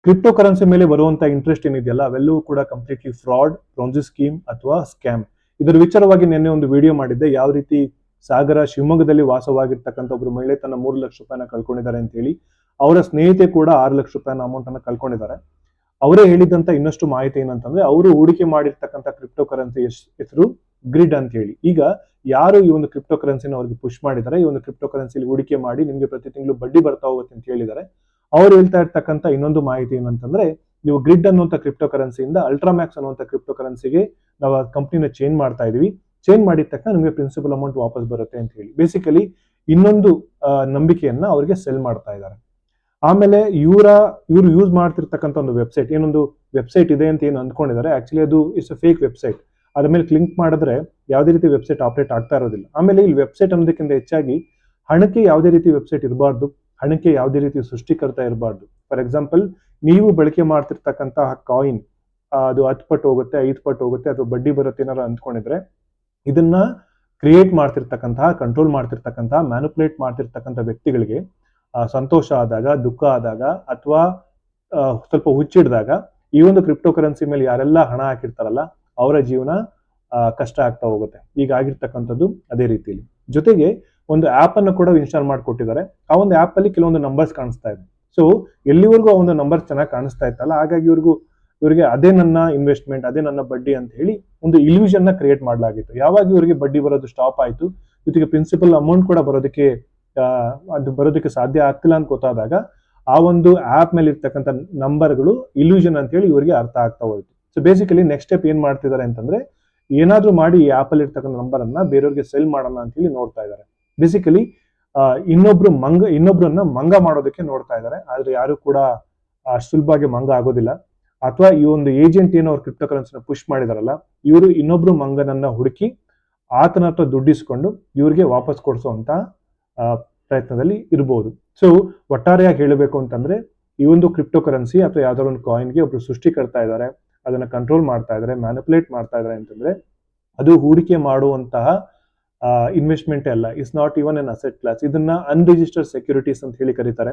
Crypto currency ಮೇಲೆ ಬರುವಂತ interest ಏನಿದೆಯಲ್ಲ ಅವೆಲ್ಲವೂ ಕೂಡ ಕಂಪ್ಲೀಟ್ಲಿ ಫ್ರಾಡ್, ಪ್ರೊನ್ಸಿ ಸ್ಕೀಮ್ ಅಥವಾ ಸ್ಕ್ಯಾಮ್. ಇದರ ವಿಚಾರವಾಗಿ ನಿನ್ನೆ ಒಂದು ವಿಡಿಯೋ ಮಾಡಿದ್ದೆ, ಯಾವ ರೀತಿ ಸಾಗರ ಶಿವಮೊಗ್ಗದಲ್ಲಿ ವಾಸವಾಗಿರ್ತಕ್ಕಂಥ ಒಬ್ರು ಮಹಿಳೆ ತನ್ನ 3 ಲಕ್ಷ ರೂಪಾಯಿನ ಕಳ್ಕೊಂಡಿದ್ದಾರೆ ಅಂತ ಹೇಳಿ. ಅವರ ಸ್ನೇಹಿತೆ ಕೂಡ 6 ಲಕ್ಷ ರೂಪಾಯಿನ ಅಮೌಂಟ್ ಅನ್ನ ಕಳ್ಕೊಂಡಿದ್ದಾರೆ. ಅವರೇ ಹೇಳಿದಂತ ಇನ್ನಷ್ಟು ಮಾಹಿತಿ ಏನಂತಂದ್ರೆ, ಅವರು ಹೂಡಿಕೆ ಮಾಡಿರ್ತಕ್ಕಂಥ ಕ್ರಿಪ್ಟೋ ಕರೆನ್ಸಿ ಹೆಸರು ಗ್ರಿಡ್ ಅಂತ ಹೇಳಿ. ಈಗ ಯಾರು ಈ ಒಂದು ಕ್ರಿಪ್ಟೋ ಕರೆನ್ಸಿನ ಅವ್ರಿಗೆ ಪುಷ್ ಮಾಡಿದ್ದಾರೆ, ಈ ಒಂದು ಕ್ರಿಪ್ಟೋ ಕರೆನ್ಸಿಲಿ ಹೂಡಿಕೆ ಮಾಡಿ ನಿಮ್ಗೆ ಪ್ರತಿ ತಿಂಗಳು ಬಡ್ಡಿ ಬರ್ತಾ ಹೋಗುತ್ತೆ ಅಂತ ಹೇಳಿದ್ದಾರೆ. ಅವ್ರು ಹೇಳ್ತಾ ಇರ್ತಕ್ಕಂಥ ಇನ್ನೊಂದು ಮಾಹಿತಿ ಏನಂತಂದ್ರೆ, ನೀವು ಗ್ರಿಡ್ ಅನ್ನುವಂಥ ಕ್ರಿಪ್ಟೋ ಕರೆನ್ಸಿಯಿಂದ ಅಲ್ಟ್ರಾಮ್ಯಾಕ್ಸ್ ಅನ್ನುವಂಥ ಕ್ರಿಪ್ಟೋ ಕರೆನ್ಸಿಗೆ ನಾವು ಕಂಪ್ನಿನ ಚೇಂಜ್ ಮಾಡ್ತಾ ಇದೀವಿ. ಚೇಂಜ್ ಮಾಡಿದ ತಕ್ಷಣ ನಿಮಗೆ ಪ್ರಿನ್ಸಿಪಲ್ ಅಮೌಂಟ್ ವಾಪಸ್ ಬರುತ್ತೆ ಅಂತ ಹೇಳಿ ಬೇಸಿಕಲಿ ಇನ್ನೊಂದು ನಂಬಿಕೆಯನ್ನ ಅವರಿಗೆ ಸೆಲ್ ಮಾಡ್ತಾ ಇದ್ದಾರೆ. ಆಮೇಲೆ ಇವರು ಯೂಸ್ ಮಾಡ್ತಿರ್ತಕ್ಕಂಥ ಒಂದು ವೆಬ್ಸೈಟ್, ಏನೊಂದು ವೆಬ್ಸೈಟ್ ಇದೆ ಅಂತ ಏನು ಅಂದ್ಕೊಂಡಿದ್ದಾರೆ, ಆಕ್ಚುಲಿ ಅದು ಇಟ್ಸ್ ಅ ಫೇಕ್ ವೆಬ್ಸೈಟ್. ಅದ್ರ ಮೇಲೆ ಕ್ಲಿಕ್ ಮಾಡಿದ್ರೆ ಯಾವುದೇ ರೀತಿ ವೆಬ್ಸೈಟ್ ಆಪರೇಟ್ ಆಗ್ತಾ ಇರೋದಿಲ್ಲ. ಆಮೇಲೆ ಇಲ್ಲಿ ವೆಬ್ಸೈಟ್ ಅನ್ನೋದಕ್ಕಿಂತ ಹೆಚ್ಚಾಗಿ ಹಣಕ್ಕೆ ಯಾವುದೇ ರೀತಿ ವೆಬ್ಸೈಟ್ ಇರಬಾರ್ದು, ಹಣಕ್ಕೆ ಯಾವುದೇ ರೀತಿ ಸೃಷ್ಟಿಕರ್ತ ಇರಬಾರ್ದು. ಫಾರ್ ಎಕ್ಸಾಂಪಲ್, ನೀವು ಬಳಕೆ ಮಾಡ್ತಿರ್ತಕ್ಕಂತಹ ಕಾಯಿನ್ ಅದು 10 ಪಟ್ಟು ಹೋಗುತ್ತೆ, 5 ಪಟ್ಟು ಹೋಗುತ್ತೆ ಅಥವಾ ಬಡ್ಡಿ ಬರುತ್ತೆ ಏನಾರು ಅಂದ್ಕೊಂಡಿದ್ರೆ, ಇದನ್ನ ಕ್ರಿಯೇಟ್ ಮಾಡ್ತಿರ್ತಕ್ಕಂತಹ, ಕಂಟ್ರೋಲ್ ಮಾಡ್ತಿರ್ತಕ್ಕಂತಹ, ಮ್ಯಾನುಪುಲೇಟ್ ಮಾಡ್ತಿರ್ತಕ್ಕಂಥ ವ್ಯಕ್ತಿಗಳಿಗೆ ಸಂತೋಷ ಆದಾಗ, ದುಃಖ ಆದಾಗ ಅಥವಾ ಸ್ವಲ್ಪ ಹುಚ್ಚಿಡಿದಾಗ ಈ ಒಂದು ಕ್ರಿಪ್ಟೋ ಕರೆನ್ಸಿ ಮೇಲೆ ಯಾರೆಲ್ಲ ಹಣ ಹಾಕಿರ್ತಾರಲ್ಲ ಅವರ ಜೀವನ ಕಷ್ಟ ಆಗ್ತಾ ಹೋಗುತ್ತೆ. ಈಗ ಆಗಿರ್ತಕ್ಕಂಥದ್ದು ಅದೇ ರೀತಿಯಲ್ಲಿ. ಜೊತೆಗೆ ಒಂದು ಆಪ್ ಅನ್ನು ಕೂಡ ಇನ್ಸ್ಟಾಲ್ ಮಾಡಿಕೊಟ್ಟಿದ್ದಾರೆ. ಆ ಒಂದು ಆಪ್ ಅಲ್ಲಿ ಕೆಲವೊಂದು ನಂಬರ್ಸ್ ಕಾಣಿಸ್ತಾ ಇದೆ. ಸೊ ಎಲ್ಲಿವರೆಗೂ ಆ ಒಂದು ನಂಬರ್ಸ್ ಚೆನ್ನಾಗಿ ಕಾಣಿಸ್ತಾ ಇತ್ತಲ್ಲ, ಹಾಗಾಗಿ ಇವರಿಗೆ ಅದೇ ನನ್ನ ಇನ್ವೆಸ್ಟ್ಮೆಂಟ್, ಅದೇ ನನ್ನ ಬಡ್ಡಿ ಅಂತ ಹೇಳಿ ಒಂದು ಇಲ್ಯೂಷನ್ ನ ಕ್ರಿಯೇಟ್ ಮಾಡಲಾಗಿತ್ತು. ಯಾವಾಗ ಇವರಿಗೆ ಬಡ್ಡಿ ಬರೋದು ಸ್ಟಾಪ್ ಆಯ್ತು, ಜೊತೆಗೆ ಪ್ರಿನ್ಸಿಪಲ್ ಅಮೌಂಟ್ ಕೂಡ ಬರೋದಕ್ಕೆ ಸಾಧ್ಯ ಆಗ್ತಿಲ್ಲ ಅಂತ ಗೊತ್ತಾದಾಗ ಆ ಒಂದು ಆಪ್ ಮೇಲೆ ಇರ್ತಕ್ಕಂಥ ನಂಬರ್ಗಳು ಇಲ್ಯೂಷನ್ ಅಂತ ಹೇಳಿ ಇವರಿಗೆ ಅರ್ಥ ಆಗ್ತಾ ಹೋಯ್ತು. ಸೊ ಬೇಸಿಕಲಿ ನೆಕ್ಸ್ಟ್ ಸ್ಟೆಪ್ ಏನ್ ಮಾಡ್ತಿದ್ದಾರೆ ಅಂತಂದ್ರೆ, ಏನಾದ್ರೂ ಮಾಡಿ ಈ ಆಪ್ ಅಲ್ಲಿ ಇರ್ತಕ್ಕಂಥ ನಂಬರ್ ಅನ್ನ ಬೇರೆಯವ್ರಿಗೆ ಸೆಲ್ ಮಾಡೋಣ ಅಂತ ಹೇಳಿ ನೋಡ್ತಾ ಇದ್ದಾರೆ. ಬೇಸಿಕಲಿ ಇನ್ನೊಬ್ರನ್ನ ಮಂಗ ಮಾಡೋದಕ್ಕೆ ನೋಡ್ತಾ ಇದ್ದಾರೆ. ಆದ್ರೆ ಯಾರು ಕೂಡ ಸುಲಭವಾಗಿ ಮಂಗ ಆಗೋದಿಲ್ಲ. ಅಥವಾ ಈ ಒಂದು ಏಜೆಂಟ್ ಏನೋ ಅವ್ರು ಕ್ರಿಪ್ಟೋ ಕರೆನ್ಸಿನ ಪುಷ್ ಮಾಡಿದಾರಲ್ಲ, ಇವರು ಇನ್ನೊಬ್ರು ಮಂಗನನ್ನ ಹುಡುಕಿ ಆತನ ಹತ್ರ ದುಡ್ಡಿಸ್ಕೊಂಡು ಇವ್ರಿಗೆ ವಾಪಸ್ ಕೊಡಿಸುವಂತ ಪ್ರಯತ್ನದಲ್ಲಿ ಇರಬಹುದು. ಸೊ ಒಟ್ಟಾರೆಯಾಗಿ ಹೇಳಬೇಕು ಅಂತಂದ್ರೆ, ಈ ಒಂದು ಕ್ರಿಪ್ಟೋ ಕರೆನ್ಸಿ ಅಥವಾ ಯಾವ್ದಾದ್ರು ಒಂದು ಕಾಯಿನ್ಗೆ ಒಬ್ರು ಸೃಷ್ಟಿಕರ್ತಾ ಇದ್ದಾರೆ, ಅದನ್ನ ಕಂಟ್ರೋಲ್ ಮಾಡ್ತಾ ಇದ್ದಾರೆ, ಮ್ಯಾನಿಪುಲೇಟ್ ಮಾಡ್ತಾ ಇದ್ದಾರೆ ಅಂತಂದ್ರೆ ಅದು ಹೂಡಿಕೆ ಮಾಡುವಂತಹ ಇನ್ವೆಸ್ಟ್ಮೆಂಟ್ ಅಲ್ಲ. It's not even an asset class. ಇದನ್ನ ಅನ್ರಿಜಿಸ್ಟರ್ಡ್ ಸೆಕ್ಯೂರಿಟೀಸ್ ಅಂತ ಹೇಳಿ ಕರೀತಾರೆ.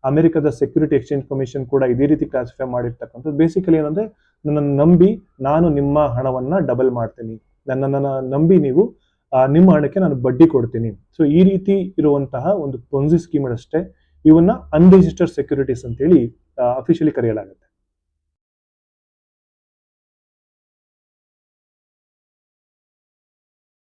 ಅಮೆರಿಕದ ಸೆಕ್ಯೂರಿಟಿ ಎಕ್ಸ್ಚೇಂಜ್ ಕಮಿಷನ್ ಕೂಡ ಇದೇ ರೀತಿ ಕ್ಲಾಸಿಫೈ ಮಾಡಿರ್ತಕ್ಕಂಥದ್ದು. ಬೇಸಿಕಲಿ ಏನಂದ್ರೆ, ನನ್ನನ್ನು ನಂಬಿ ನಾನು ನಿಮ್ಮ ಹಣವನ್ನ ಡಬಲ್ ಮಾಡ್ತೀನಿ, ನನ್ನನ್ನು ನಂಬಿ ನೀವು ನಿಮ್ಮ ಹಣಕ್ಕೆ ನಾನು ಬಡ್ಡಿ ಕೊಡ್ತೀನಿ. ಸೊ ಈ ರೀತಿ ಇರುವಂತಹ ಒಂದು ಪೊನ್ಸಿ ಸ್ಕೀಮ್ ಅಷ್ಟೇ ಇವನ್ನ ಅನ್ರಿಜಿಸ್ಟರ್ಡ್ ಸೆಕ್ಯೂರಿಟೀಸ್ ಅಂತ ಹೇಳಿ ಅಫಿಷಿಯಲಿ ಕರೆಯಲಾಗುತ್ತೆ.